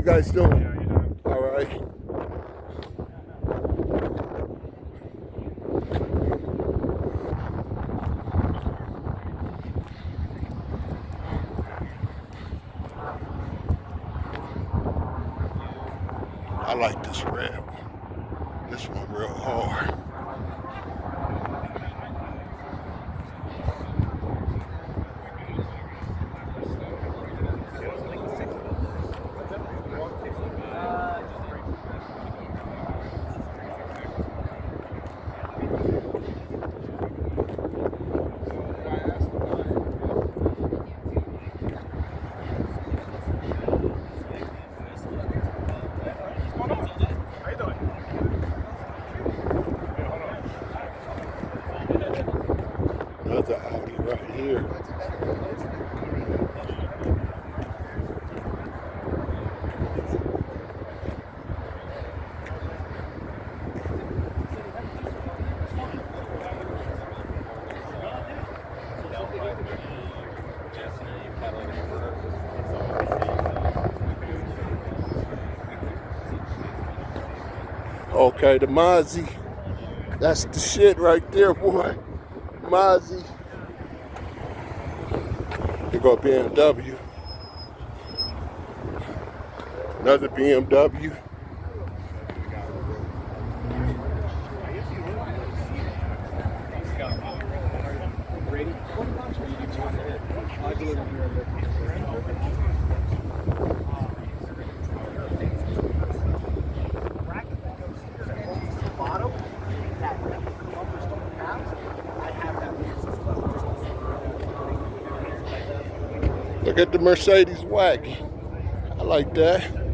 guys doing? All right. I like this red one. This one real hard. Another Audi right here. Okay, the Mozzie. That's the shit right there, boy. Mozzie. Here go BMW. Another BMW. Look at the Mercedes wagon. I like that.